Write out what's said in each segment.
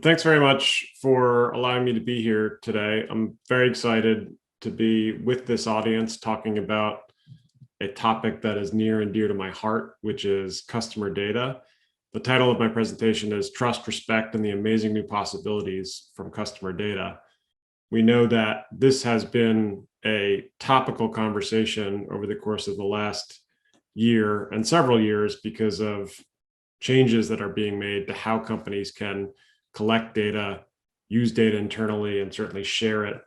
Thanks very much for allowing me to be here today. I'm very excited to be with this audience talking about a topic that is near and dear to my heart, which is customer data. The title of my presentation is Trust, Respect, and the Amazing New Possibilities from Customer Data. We know that this has been a topical conversation over the course of the last year and several years because of changes that are being made to how companies can collect data, use data internally, and certainly share it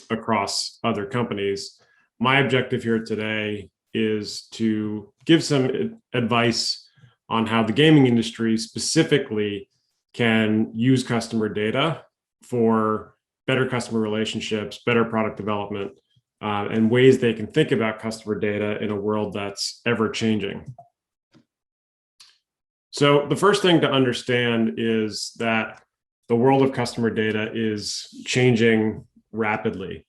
across other companies. My objective here today is to give some advice on how the gaming industry specifically can use customer data for better customer relationships, better product development, and ways they can think about customer data in a world that's ever changing. So the first thing to understand is that the world of customer data is changing rapidly.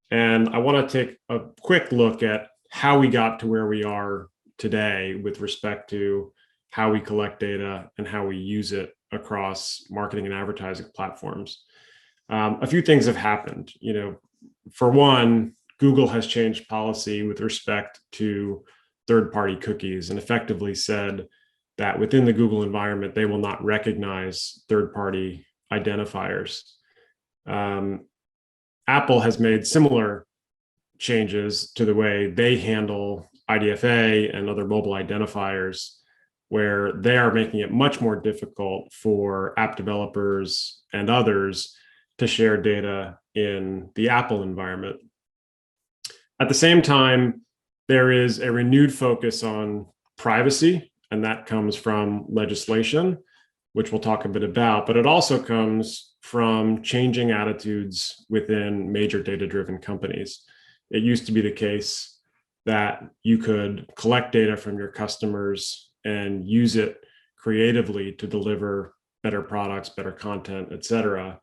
And I want to take a quick look at how we got to where we are today with respect to how we collect data and how we use it across marketing and advertising platforms. A few things have happened. For one, Google has changed policy with respect to third-party cookies and effectively said that within the Google environment, they will not recognize third-party identifiers. Apple has made similar changes to the way they handle IDFA and other mobile identifiers, where they are making it much more difficult for app developers and others to share data in the Apple environment. At the same time, there is a renewed focus on privacy, and that comes from legislation, which we'll talk a bit about, but it also comes from changing attitudes within major data-driven companies. It used to be the case that you could collect data from your customers and use it creatively to deliver better products, better content, et cetera.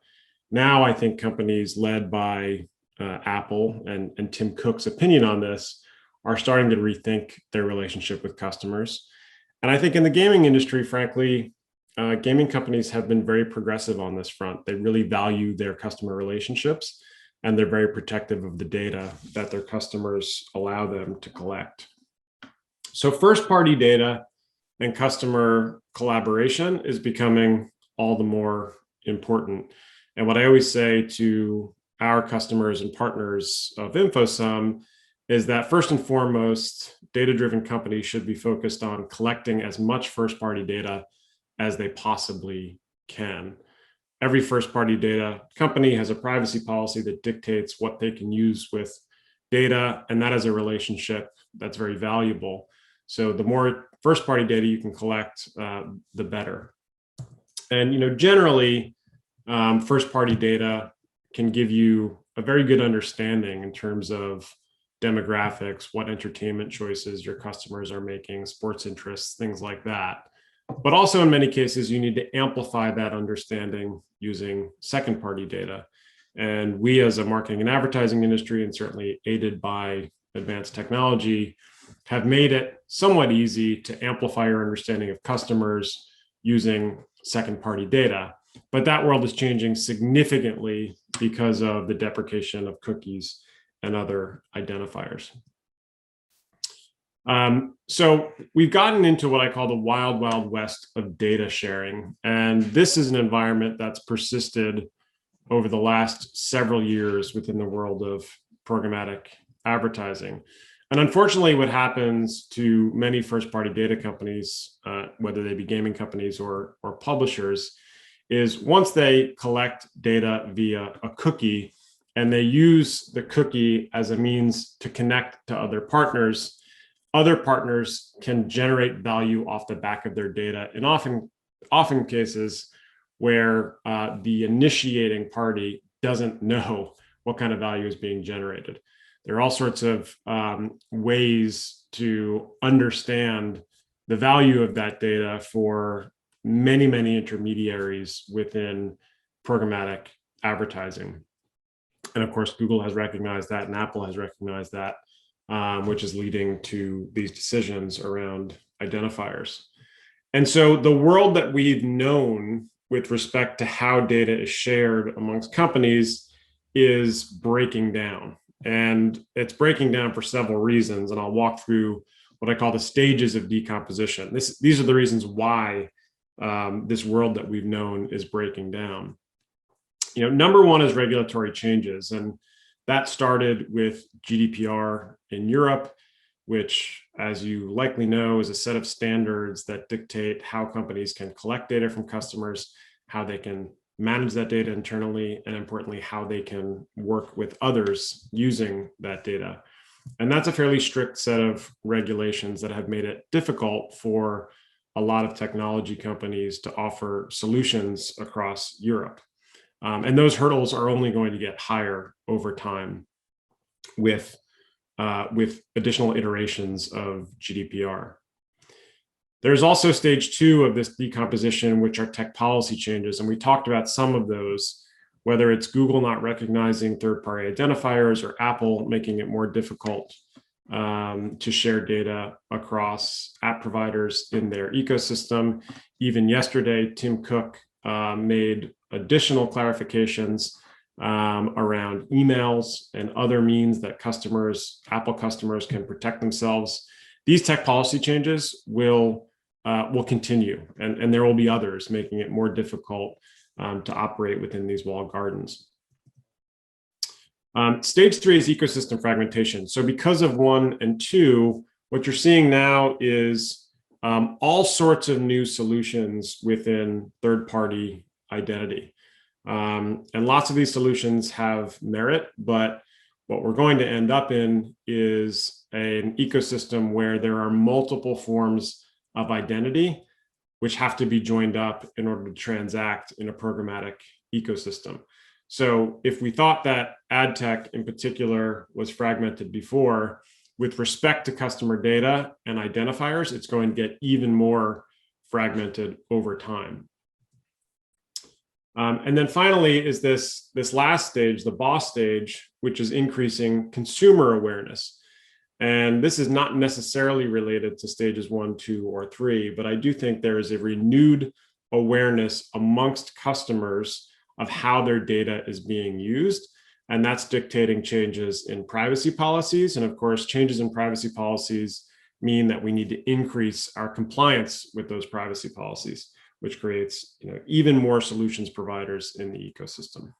Now, I think companies led by Apple and Tim Cook's opinion on this are starting to rethink their relationship with customers. And I think in the gaming industry, frankly, gaming companies have been very progressive on this front. They really value their customer relationships, and they're very protective of the data that their customers allow them to collect. So first-party data and customer collaboration is becoming all the more important. And what I always say to our customers and partners of InfoSum is that first and foremost, data-driven companies should be focused on collecting as much first-party data as they possibly can. Every first-party data company has a privacy policy that dictates what they can use with data, and that is a relationship that's very valuable. So the more first-party data you can collect, the better. And generally, first-party data can give you a very good understanding in terms of demographics, what entertainment choices your customers are making, sports interests, things like that. But also in many cases, you need to amplify that understanding using second-party data. And we as a marketing and advertising industry, and certainly aided by advanced technology, have made it somewhat easy to amplify your understanding of customers using second-party data. But that world is changing significantly because of the deprecation of cookies and other identifiers. So we've gotten into what I call the wild, wild west of data sharing. And this is an environment that's persisted over the last several years within the world of programmatic advertising. And unfortunately, what happens to many first-party data companies, whether they be gaming companies or publishers, is once they collect data via a cookie and they use the cookie as a means to connect to other partners can generate value off the back of their data, and often cases where the initiating party doesn't know what kind of value is being generated. There are all sorts of ways to understand the value of that data for many, many intermediaries within programmatic advertising. And of course, Google has recognized that and Apple has recognized that, which is leading to these decisions around identifiers. And so the world that we've known with respect to how data is shared amongst companies is breaking down. And it's breaking down for several reasons. And I'll walk through what I call the stages of decomposition. These are the reasons why this world that we've known is breaking down. Number one is regulatory changes. And that started with GDPR in Europe, which, as you likely know, is a set of standards that dictate how companies can collect data from customers, how they can manage that data internally, and importantly, how they can work with others using that data. And that's a fairly strict set of regulations that have made it difficult for a lot of technology companies to offer solutions across Europe. And those hurdles are only going to get higher over time with additional iterations of GDPR. There's also stage two of this decomposition, which are tech policy changes. And we talked about some of those, whether it's Google not recognizing third-party identifiers or Apple making it more difficult to share data across app providers in their ecosystem. Even yesterday, Tim Cook made additional clarifications around emails and other means that Apple customers can protect themselves. These tech policy changes will continue, and there will be others making it more difficult to operate within these walled gardens. Stage three is ecosystem fragmentation. So because of 1 and 2, what you're seeing now is all sorts of new solutions within third-party identity. And lots of these solutions have merit, but what we're going to end up in is an ecosystem where there are multiple forms of identity which have to be joined up in order to transact in a programmatic ecosystem. So if we thought that ad tech in particular was fragmented before, with respect to customer data and identifiers, it's going to get even more fragmented over time. And then finally is this last stage, the boss stage, which is increasing consumer awareness. And this is not necessarily related to stages 1, 2, or 3, but I do think there is a renewed awareness amongst customers of how their data is being used. And that's dictating changes in privacy policies. And of course, changes in privacy policies mean that we need to increase our compliance with those privacy policies, which creates even more solutions providers in the ecosystem.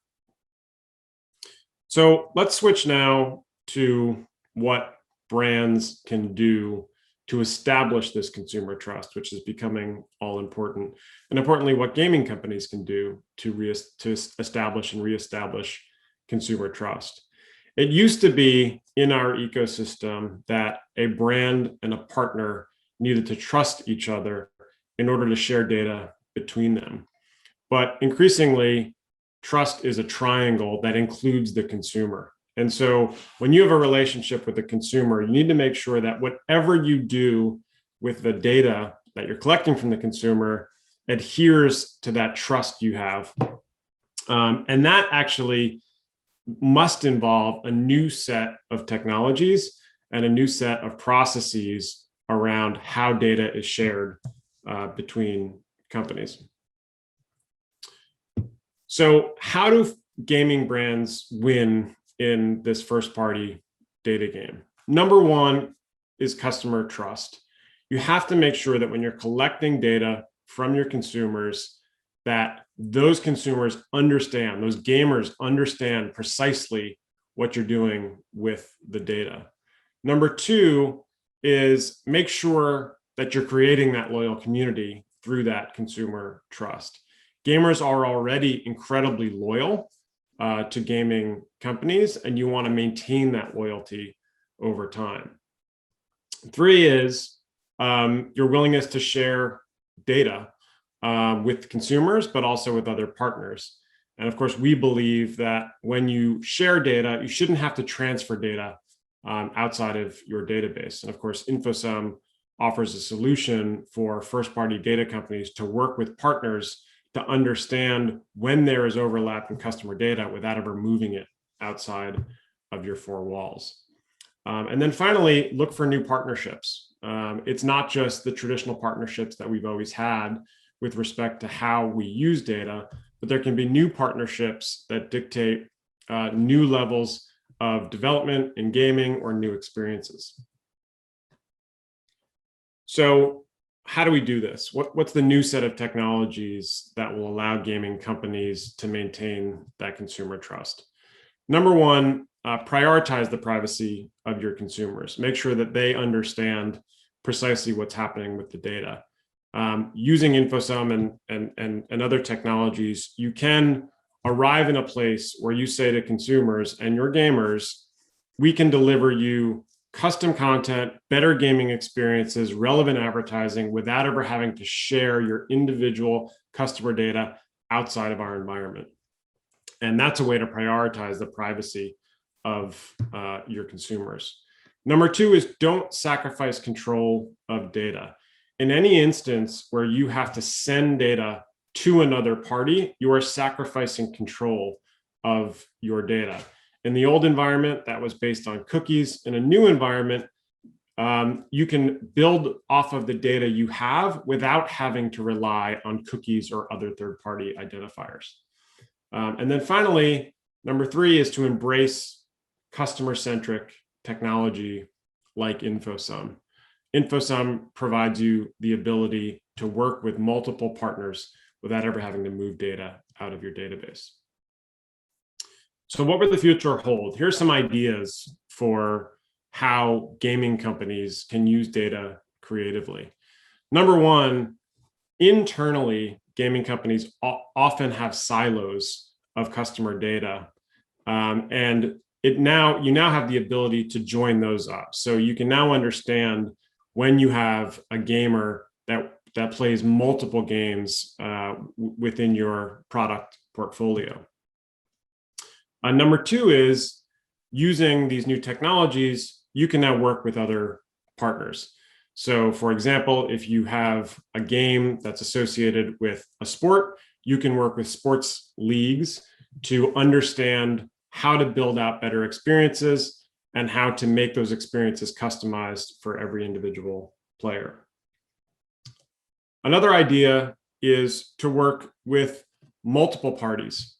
So let's switch now to what brands can do to establish this consumer trust, which is becoming all important. And importantly, what gaming companies can do to establish and reestablish consumer trust. It used to be in our ecosystem that a brand and a partner needed to trust each other in order to share data between them. But increasingly, trust is a triangle that includes the consumer. And so when you have a relationship with the consumer, you need to make sure that whatever you do with the data that you're collecting from the consumer adheres to that trust you have. And that actually must involve a new set of technologies and a new set of processes around how data is shared between companies. So how do gaming brands win in this first-party data game? Number one is customer trust. You have to make sure that when you're collecting data from your consumers, that those consumers understand, those gamers understand precisely what you're doing with the data. Number two is make sure that you're creating that loyal community through that consumer trust. Gamers are already incredibly loyal to gaming companies, and you want to maintain that loyalty over time. Three is your willingness to share data with consumers, but also with other partners. And of course, we believe that when you share data, you shouldn't have to transfer data outside of your database. And of course, InfoSum offers a solution for first-party data companies to work with partners to understand when there is overlap in customer data without ever moving it outside of your four walls. And then finally, look for new partnerships. It's not just the traditional partnerships that we've always had with respect to how we use data, but there can be new partnerships that dictate new levels of development in gaming or new experiences. So how do we do this? What's the new set of technologies that will allow gaming companies to maintain that consumer trust? Number one, prioritize the privacy of your consumers. Make sure that they understand precisely what's happening with the data. Using InfoSum and other technologies, you can arrive in a place where you say to consumers and your gamers, we can deliver you custom content, better gaming experiences, relevant advertising without ever having to share your individual customer data outside of our environment. And that's a way to prioritize the privacy of your consumers. Number two is don't sacrifice control of data. In any instance where you have to send data to another party, you are sacrificing control of your data. In the old environment, that was based on cookies. In a new environment, you can build off of the data you have without having to rely on cookies or other third-party identifiers. And then finally, number three is to embrace customer-centric technology like InfoSum. InfoSum provides you the ability to work with multiple partners without ever having to move data out of your database. So what will the future hold? Here's some ideas for how gaming companies can use data creatively. Number one, internally, gaming companies often have silos of customer data. And you now have the ability to join those up. So you can now understand when you have a gamer that plays multiple games within your product portfolio. Number two is using these new technologies, you can now work with other partners. So for example, if you have a game that's associated with a sport, you can work with sports leagues to understand how to build out better experiences and how to make those experiences customized for every individual player. Another idea is to work with multiple parties.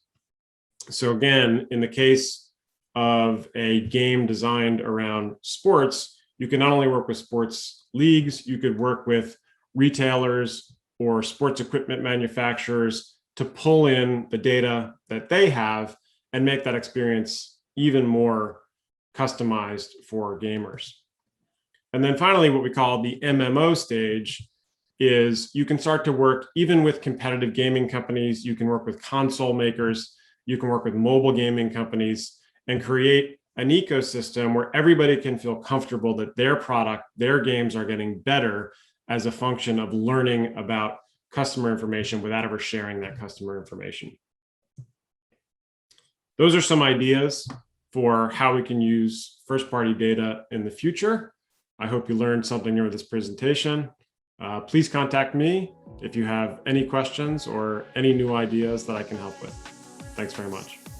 So again, in the case of a game designed around sports, you can not only work with sports leagues, you could work with retailers or sports equipment manufacturers to pull in the data that they have and make that experience even more customized for gamers. And then finally, what we call the MMO stage is you can start to work even with competitive gaming companies, you can work with console makers, you can work with mobile gaming companies and create an ecosystem where everybody can feel comfortable that their product, their games are getting better as a function of learning about customer information without ever sharing that customer information. Those are some ideas for how we can use first-party data in the future. I hope you learned something new with this presentation. Please contact me if you have any questions or any new ideas that I can help with. Thanks very much.